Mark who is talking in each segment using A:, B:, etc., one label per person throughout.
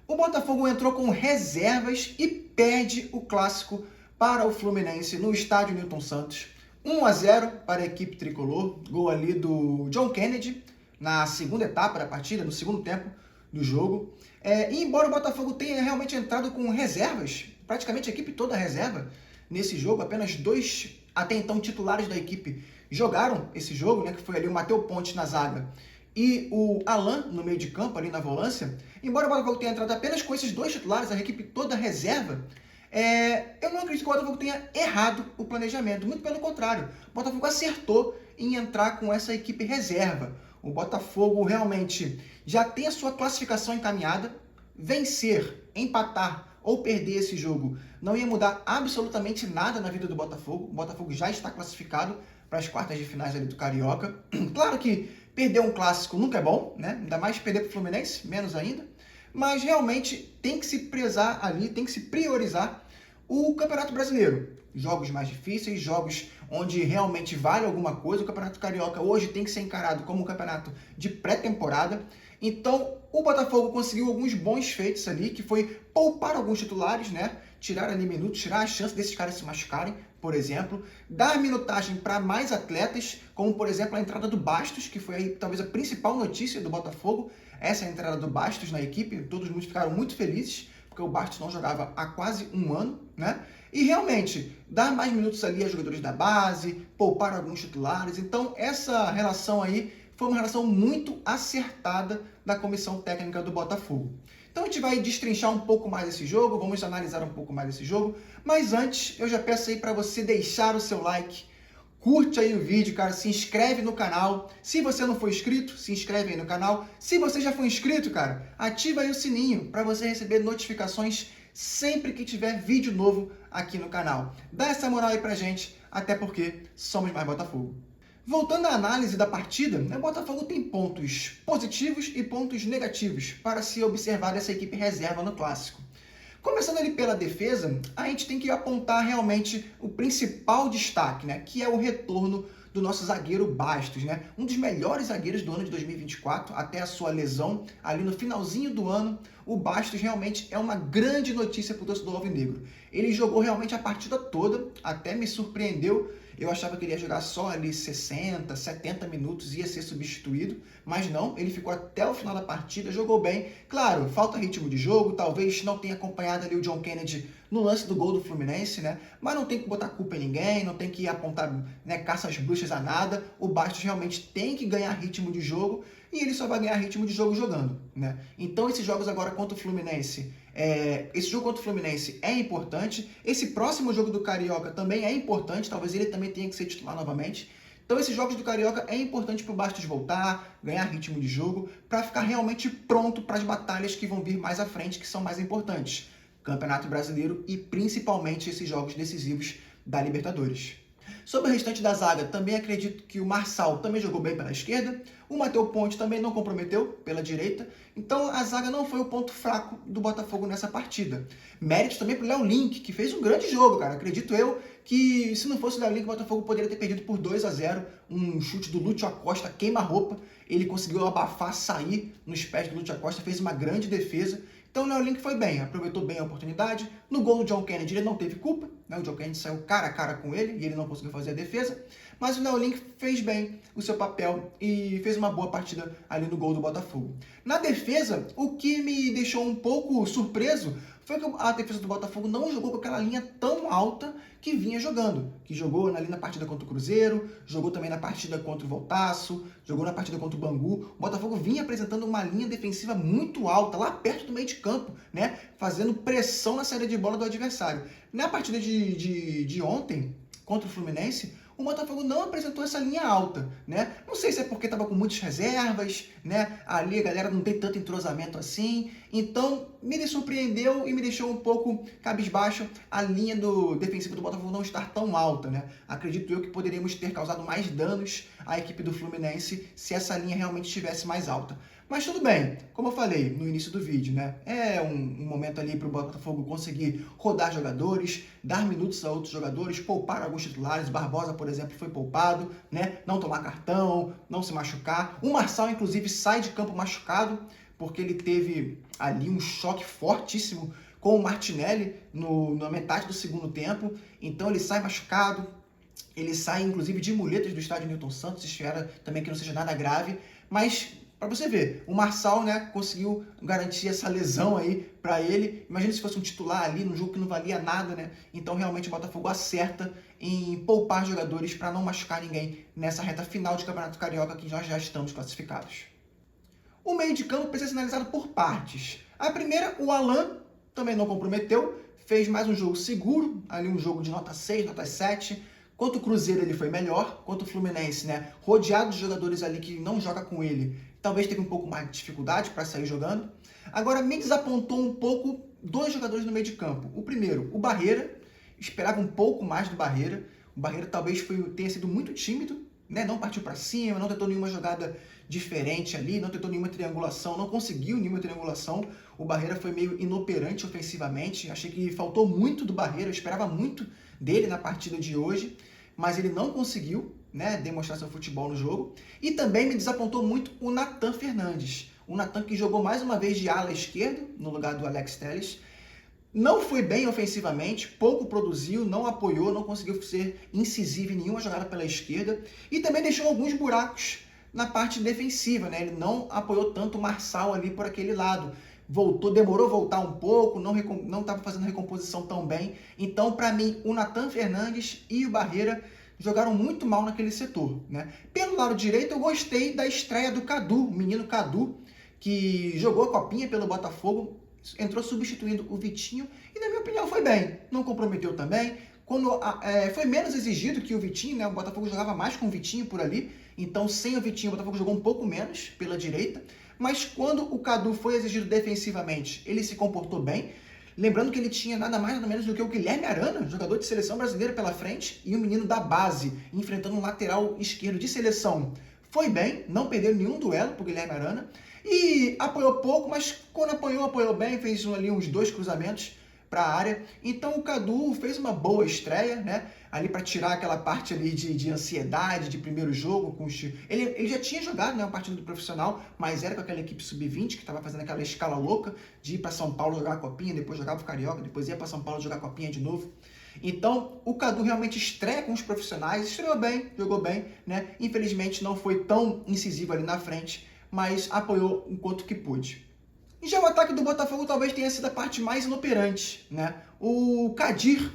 A: O Botafogo entrou com reservas e perde o clássico para o Fluminense no estádio Newton Santos. 1-0 para a equipe tricolor, gol ali do John Kennedy na segunda etapa da partida, no segundo tempo do jogo. E embora o Botafogo tenha realmente entrado com reservas, praticamente a equipe toda reserva nesse jogo, apenas dois até então titulares da equipe jogaram esse jogo, né, que foi ali o Matheus Pontes na zaga e o Alan no meio de campo, ali na volância. Embora o Botafogo tenha entrado apenas com esses dois titulares, a equipe toda reserva, eu não acredito que o Botafogo tenha errado o planejamento, muito pelo contrário. O Botafogo acertou em entrar com essa equipe reserva. O Botafogo realmente já tem a sua classificação encaminhada. Vencer, empatar ou perder esse jogo não ia mudar absolutamente nada na vida do Botafogo. O Botafogo já está classificado para as quartas de finais ali do Carioca. Claro que perder um clássico nunca é bom, né? Ainda mais perder para o Fluminense, menos ainda. Mas realmente tem que se prezar ali, tem que se priorizar o Campeonato Brasileiro. Jogos mais difíceis, jogos onde realmente vale alguma coisa. O Campeonato Carioca hoje tem que ser encarado como um campeonato de pré-temporada. Então, o Botafogo conseguiu alguns bons feitos ali, que foi poupar alguns titulares, né? Tirar ali minutos, tirar a chance desses caras se machucarem, por exemplo. Dar minutagem para mais atletas, como por exemplo a entrada do Bastos, que foi aí, talvez a principal notícia do Botafogo. Essa é a entrada do Bastos na equipe, todos muitos ficaram muito felizes, porque o Bastos não jogava há quase um ano, né? E realmente, dar mais minutos ali a jogadores da base, poupar alguns titulares. Então, essa relação aí foi uma relação muito acertada da comissão técnica do Botafogo. Então a gente vai destrinchar um pouco mais esse jogo, vamos analisar um pouco mais esse jogo, mas antes eu já peço aí para você deixar o seu like, curte aí o vídeo, cara, se inscreve no canal. Se você não for inscrito, se inscreve aí no canal. Se você já for inscrito, cara, ativa aí o sininho para você receber notificações sempre que tiver vídeo novo aqui no canal. Dá essa moral aí pra gente, até porque somos mais Botafogo. Voltando à análise da partida, o Botafogo tem pontos positivos e pontos negativos para se observar dessa equipe reserva no Clássico. Começando ali pela defesa, a gente tem que apontar realmente o principal destaque, né, que é o retorno do nosso zagueiro Bastos, né, um dos melhores zagueiros do ano de 2024, até a sua lesão ali no finalzinho do ano. O Bastos realmente é uma grande notícia para o torcedor alvinegro. Ele jogou realmente a partida toda, até me surpreendeu. Eu achava que ele ia jogar só ali 60, 70 minutos, ia ser substituído, mas não, ele ficou até o final da partida, jogou bem. Claro, falta ritmo de jogo, talvez não tenha acompanhado ali o John Kennedy no lance do gol do Fluminense, né? Mas não tem que botar culpa em ninguém, não tem que apontar, né, caça às bruxas a nada. O Bastos realmente tem que ganhar ritmo de jogo e ele só vai ganhar ritmo de jogo jogando, né? Então esses jogos agora contra o Fluminense, esse jogo contra o Fluminense é importante, esse próximo jogo do Carioca também é importante, talvez ele também tenha que ser titular novamente. Então esses jogos do Carioca é importante para o Bastos voltar, ganhar ritmo de jogo, para ficar realmente pronto para as batalhas que vão vir mais à frente, que são mais importantes. Campeonato Brasileiro e principalmente esses jogos decisivos da Libertadores. Sobre o restante da zaga, também acredito que o Marçal também jogou bem pela esquerda, o Matheus Pontes também não comprometeu pela direita, então a zaga não foi o ponto fraco do Botafogo nessa partida. Méritos também para o Léo Link, que fez um grande jogo, cara. Acredito eu que se não fosse o Léo Link, o Botafogo poderia ter perdido por 2-0, um chute do Lúcio Acosta queima-roupa, ele conseguiu abafar, sair nos pés do Lúcio Acosta, fez uma grande defesa. Então o Léo Link foi bem, aproveitou bem a oportunidade. No gol do John Kennedy ele não teve culpa, né? O John Kennedy saiu cara a cara com ele e ele não conseguiu fazer a defesa. Mas o Léo Link fez bem o seu papel e fez uma boa partida ali no gol do Botafogo. Na defesa, o que me deixou um pouco surpreso foi que a defesa do Botafogo não jogou com aquela linha tão alta que vinha jogando. Que jogou ali na partida contra o Cruzeiro, jogou também na partida contra o Voltaço, jogou na partida contra o Bangu. O Botafogo vinha apresentando uma linha defensiva muito alta, lá perto do meio de campo, né? Fazendo pressão na saída de bola do adversário. Na partida de ontem, contra o Fluminense, o Botafogo não apresentou essa linha alta, né? Não sei se é porque estava com muitas reservas, né? Ali a galera não tem tanto entrosamento assim. Então, me surpreendeu e me deixou um pouco cabisbaixo a linha defensiva do Botafogo não estar tão alta, né? Acredito eu que poderíamos ter causado mais danos à equipe do Fluminense se essa linha realmente estivesse mais alta. Mas tudo bem, como eu falei no início do vídeo, né? É um momento ali para o Botafogo conseguir rodar jogadores, dar minutos a outros jogadores, poupar alguns titulares. Barbosa, por exemplo, foi poupado, né? Não tomar cartão, não se machucar. O Marçal, inclusive, sai de campo machucado porque ele teve ali um choque fortíssimo com o Martinelli na metade do segundo tempo, então ele sai machucado, ele sai inclusive de muletas do estádio Newton Santos, espera também que não seja nada grave, mas para você ver, o Marçal, né, conseguiu garantir essa lesão aí para ele. Imagina se fosse um titular ali num jogo que não valia nada, né? Então realmente o Botafogo acerta em poupar jogadores para não machucar ninguém nessa reta final de Campeonato Carioca que nós já estamos classificados. O meio de campo precisa ser analisado por partes. A primeira, o Alan também não comprometeu, fez mais um jogo seguro, ali um jogo de nota 6, nota 7. Quanto o Cruzeiro ele foi melhor, quanto o Fluminense, né, rodeado de jogadores ali que não joga com ele, talvez teve um pouco mais de dificuldade para sair jogando. Agora me desapontou um pouco dois jogadores no meio de campo. O primeiro, o Barreira, esperava um pouco mais do Barreira. O Barreira talvez tenha sido muito tímido, né, não partiu para cima, não tentou nenhuma jogada diferente ali, não tentou nenhuma triangulação, não conseguiu nenhuma triangulação. O Barreira foi meio inoperante ofensivamente, achei que faltou muito do Barreira, eu esperava muito dele na partida de hoje, mas ele não conseguiu, né, demonstrar seu futebol no jogo. E também me desapontou muito o Nathan Fernandes. O Nathan que jogou mais uma vez de ala esquerdo, no lugar do Alex Telles. Não foi bem ofensivamente, pouco produziu, não apoiou, não conseguiu ser incisivo em nenhuma jogada pela esquerda. E também deixou alguns buracos na parte defensiva, né? Ele não apoiou tanto o Marçal ali por aquele lado. Demorou a voltar um pouco, não estava fazendo recomposição tão bem. Então, para mim, o Nathan Fernandes e o Barreira jogaram muito mal naquele setor, né? Pelo lado direito, eu gostei da estreia do Cadu, o menino Cadu, que jogou a copinha pelo Botafogo, entrou substituindo o Vitinho e, na minha opinião, foi bem. Não comprometeu também. Foi menos exigido que o Vitinho, né? O Botafogo jogava mais com o Vitinho por ali, então sem o Vitinho o Botafogo jogou um pouco menos pela direita. Mas quando o Cadu foi exigido defensivamente, ele se comportou bem. Lembrando que ele tinha nada mais nada menos do que o Guilherme Arana, jogador de seleção brasileira pela frente, e um menino da base, enfrentando um lateral esquerdo de seleção. Foi bem, não perdeu nenhum duelo pro Guilherme Arana. E apoiou pouco, mas quando apoiou bem, fez ali uns 2 cruzamentos para a área. Então o Cadu fez uma boa estreia, né? Ali para tirar aquela parte ali de ansiedade de primeiro jogo. Ele já tinha jogado, né, uma partida do profissional, mas era com aquela equipe sub-20 que estava fazendo aquela escala louca de ir para São Paulo jogar a copinha, depois jogava o Carioca, depois ia para São Paulo jogar a copinha de novo. Então o Cadu realmente estreia com os profissionais, estreou bem, jogou bem, né? Infelizmente não foi tão incisivo ali na frente, mas apoiou enquanto que pôde. E já o ataque do Botafogo talvez tenha sido a parte mais inoperante, né? O Kadir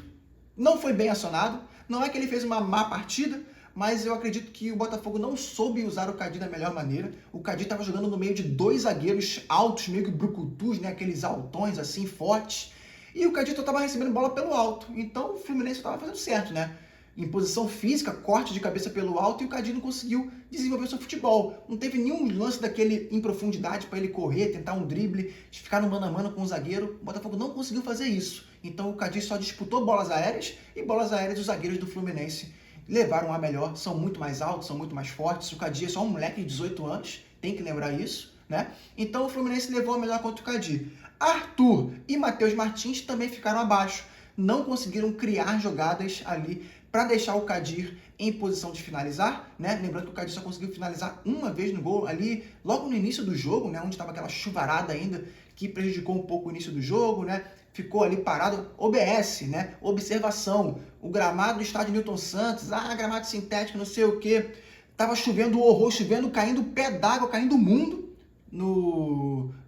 A: não foi bem acionado, não é que ele fez uma má partida, mas eu acredito que o Botafogo não soube usar o Kadir da melhor maneira. O Kadir estava jogando no meio de 2 zagueiros altos, meio que brucutus, né? Aqueles altões assim, fortes, e o Kadir estava recebendo bola pelo alto, então o Fluminense estava fazendo certo, né? Em posição física, corte de cabeça pelo alto, e o Kadir não conseguiu desenvolver o seu futebol. Não teve nenhum lance daquele em profundidade para ele correr, tentar um drible, ficar no mano a mano com o zagueiro. O Botafogo não conseguiu fazer isso. Então o Kadir só disputou bolas aéreas, e bolas aéreas os zagueiros do Fluminense levaram a melhor. São muito mais altos, são muito mais fortes. O Kadir é só um moleque de 18 anos, tem que lembrar isso, né? Então o Fluminense levou a melhor contra o Kadir. Arthur e Matheus Martins também ficaram abaixo. Não conseguiram criar jogadas ali para deixar o Kadir em posição de finalizar, né? Lembrando que o Kadir só conseguiu finalizar uma vez no gol ali, logo no início do jogo, né? Onde estava aquela chuvarada ainda, que prejudicou um pouco o início do jogo, né? Ficou ali parado, OBS, né? Observação, o gramado do estádio Newton Santos, gramado sintético, não sei o quê. Tava chovendo horror, chovendo, caindo pé d'água, caindo mundo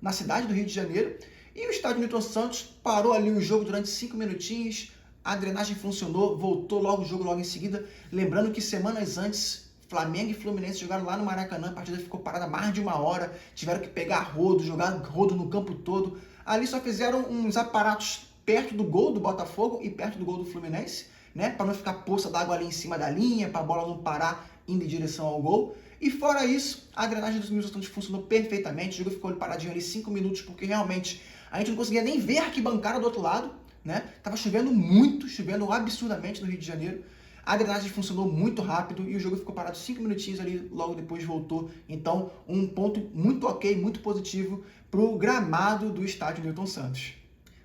A: na cidade do Rio de Janeiro. E o estádio Newton Santos parou ali o jogo durante 5 minutinhos, a drenagem funcionou, voltou logo o jogo logo em seguida. Lembrando que semanas antes, Flamengo e Fluminense jogaram lá no Maracanã, a partida ficou parada mais de 1 hora, tiveram que pegar rodo, jogar rodo no campo todo. Ali só fizeram uns aparatos perto do gol do Botafogo e perto do gol do Fluminense, né, para não ficar poça d'água ali em cima da linha, para a bola não parar indo em direção ao gol. E fora isso, a drenagem dos Newton Santos funcionou perfeitamente, o jogo ficou paradinho ali 5 minutos, porque realmente a gente não conseguia nem ver a arquibancada do outro lado, né? Tava chovendo muito, chovendo absurdamente no Rio de Janeiro. A drenagem funcionou muito rápido e o jogo ficou parado 5 minutinhos ali, logo depois voltou. Então, um ponto muito ok, muito positivo para o gramado do estádio Newton Santos.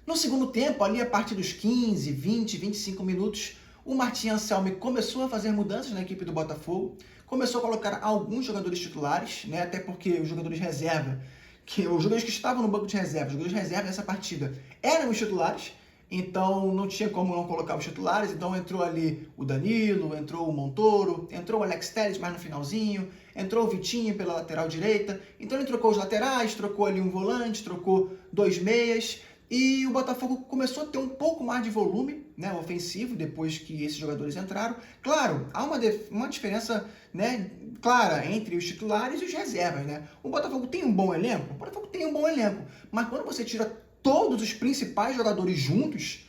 A: No segundo tempo, ali a partir dos 15, 20, 25 minutos, o Martim Anselmi começou a fazer mudanças na equipe do Botafogo, começou a colocar alguns jogadores titulares, né? Até porque os jogadores reserva que os jogadores que estavam no banco de reserva, os jogadores de reserva dessa partida eram os titulares, então não tinha como não colocar os titulares, então entrou ali o Danilo, entrou o Montoro, entrou o Alex Telles mais no finalzinho, entrou o Vitinho pela lateral direita, então ele trocou os laterais, trocou ali um volante, trocou 2 meias, e o Botafogo começou a ter um pouco mais de volume, né, ofensivo depois que esses jogadores entraram. Claro, há uma diferença, né, clara entre os titulares e os reservas, né? O Botafogo tem um bom elenco? O Botafogo tem um bom elenco, mas quando você tira todos os principais jogadores juntos,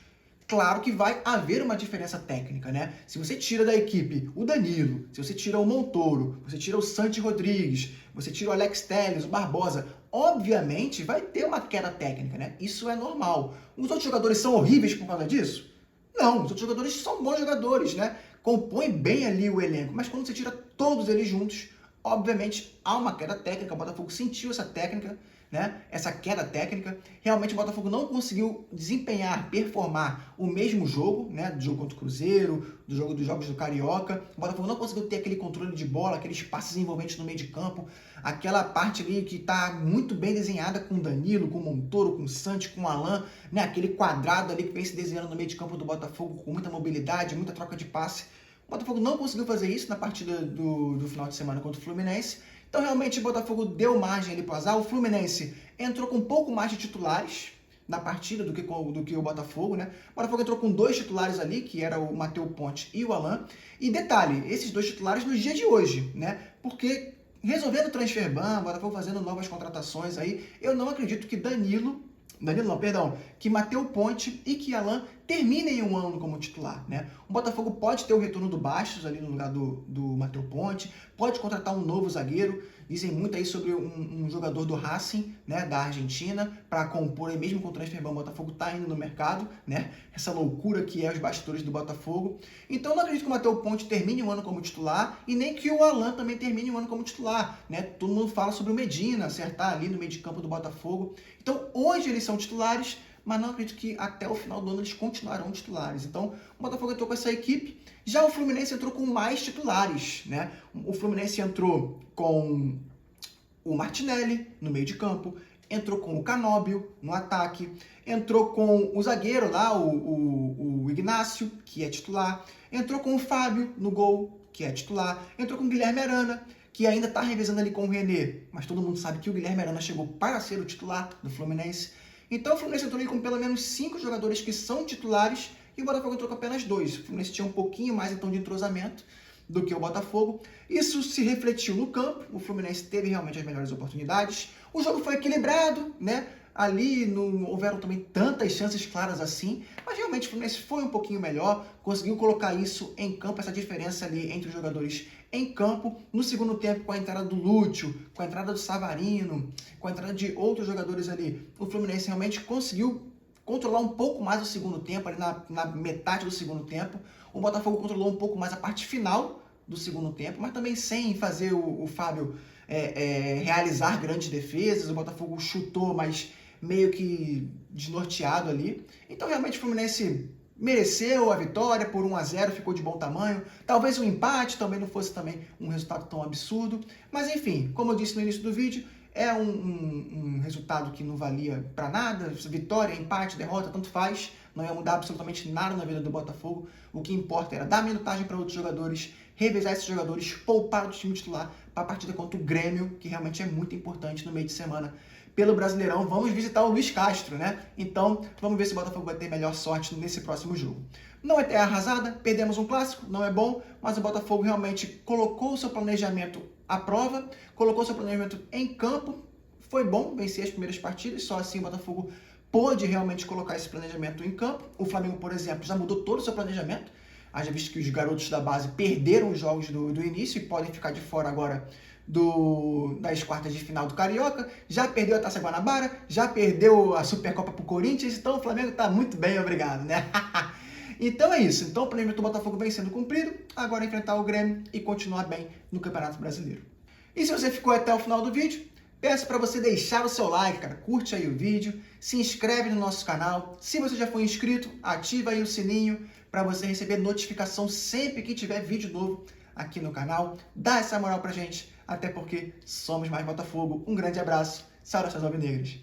A: claro que vai haver uma diferença técnica, né? Se você tira da equipe o Danilo, se você tira o Montoro, você tira o Santi Rodrigues, você tira o Alex Telles, o Barbosa, obviamente vai ter uma queda técnica, né? Isso é normal. Os outros jogadores são horríveis por causa disso? Não, os outros jogadores são bons jogadores, né? Compõem bem ali o elenco, mas quando você tira todos eles juntos, obviamente há uma queda técnica. O Botafogo sentiu essa técnica, né? Essa queda técnica. Realmente o Botafogo não conseguiu desempenhar, performar o mesmo jogo, né? Do jogo contra o Cruzeiro, dos jogos do Carioca. O Botafogo não conseguiu ter aquele controle de bola, aqueles passes envolventes no meio de campo, aquela parte ali que está muito bem desenhada com o Danilo, com o Montoro, com o Santos, com o Alan, né? Aquele quadrado ali que vem se desenhando no meio de campo do Botafogo com muita mobilidade, muita troca de passe. O Botafogo não conseguiu fazer isso na partida do final de semana contra o Fluminense. Então, realmente, o Botafogo deu margem ali para o azar. O Fluminense entrou com um pouco mais de titulares na partida do que o Botafogo, né? O Botafogo entrou com 2 titulares ali, que era o Matheus Ponte e o Alan. E detalhe, esses 2 titulares no dia de hoje, né? Porque resolvendo o transfer ban, o Botafogo fazendo novas contratações aí, eu não acredito que que Matheus Ponte e que Alan terminem um ano como titular, né? O Botafogo pode ter o retorno do Bastos ali no lugar do Matheus Ponte, pode contratar um novo zagueiro. Dizem muito aí sobre um jogador do Racing, né, da Argentina, para compor aí mesmo com o transfer ban. O Botafogo está indo no mercado, né? Essa loucura que é os bastidores do Botafogo. Então não acredito que o Matheus Ponte termine um ano como titular e nem que o Alan também termine um ano como titular, né? Todo mundo fala sobre o Medina acertar ali no meio de campo do Botafogo. Então hoje eles são titulares, mas não acredito que até o final do ano eles continuarão titulares. Então o Botafogo entrou com essa equipe. Já o Fluminense entrou com mais titulares, né? O Fluminense entrou com o Martinelli no meio de campo, entrou com o Canóbio no ataque, entrou com o zagueiro lá, o Ignácio, que é titular, entrou com o Fábio no gol, que é titular, entrou com o Guilherme Arana, que ainda está revezando ali com o René, mas todo mundo sabe que o Guilherme Arana chegou para ser o titular do Fluminense. Então o Fluminense entrou ali com pelo menos 5 jogadores que são titulares e o Botafogo entrou com apenas 2. O Fluminense tinha um pouquinho mais então de entrosamento do que o Botafogo. Isso se refletiu no campo, o Fluminense teve realmente as melhores oportunidades. O jogo foi equilibrado, né? Ali não houveram também tantas chances claras assim, mas realmente o Fluminense foi um pouquinho melhor, conseguiu colocar isso em campo, essa diferença ali entre os jogadores em campo. No segundo tempo, com a entrada do Lúcio, com a entrada do Savarino, com a entrada de outros jogadores ali, o Fluminense realmente conseguiu controlar um pouco mais o segundo tempo, ali na metade do segundo tempo. O Botafogo controlou um pouco mais a parte final do segundo tempo, mas também sem fazer o Fábio realizar grandes defesas. O Botafogo chutou, mas meio que desnorteado ali. Então, realmente, o Fluminense mereceu a vitória por 1-0, ficou de bom tamanho. Talvez o empate também não fosse também um resultado tão absurdo. Mas, enfim, como eu disse no início do vídeo, é um resultado que não valia para nada. Vitória, empate, derrota, tanto faz. Não ia mudar absolutamente nada na vida do Botafogo. O que importa era dar minutagem para outros jogadores, revezar esses jogadores, poupar do time titular para a partida contra o Grêmio, que realmente é muito importante no meio de semana. Pelo Brasileirão, vamos visitar o Luiz Castro, né? Então, vamos ver se o Botafogo vai ter melhor sorte nesse próximo jogo. Não é terra arrasada, perdemos um clássico, não é bom, mas o Botafogo realmente colocou o seu planejamento à prova, colocou o seu planejamento em campo. Foi bom vencer as primeiras partidas, só assim o Botafogo pôde realmente colocar esse planejamento em campo. O Flamengo, por exemplo, já mudou todo o seu planejamento. Haja visto que os garotos da base perderam os jogos do início e podem ficar de fora agora das quartas de final do Carioca, já perdeu a Taça Guanabara, já perdeu a Supercopa pro Corinthians, então o Flamengo tá muito bem, obrigado, né? Então é isso, então o planejamento do Botafogo vem sendo cumprido, agora é enfrentar o Grêmio e continuar bem no Campeonato Brasileiro. E se você ficou até o final do vídeo, peço para você deixar o seu like, cara, curte aí o vídeo, se inscreve no nosso canal, se você já foi inscrito, ativa aí o sininho para você receber notificação sempre que tiver vídeo novo aqui no canal. Dá essa moral pra gente, até porque somos mais Botafogo. Um grande abraço Saudações alvinegras.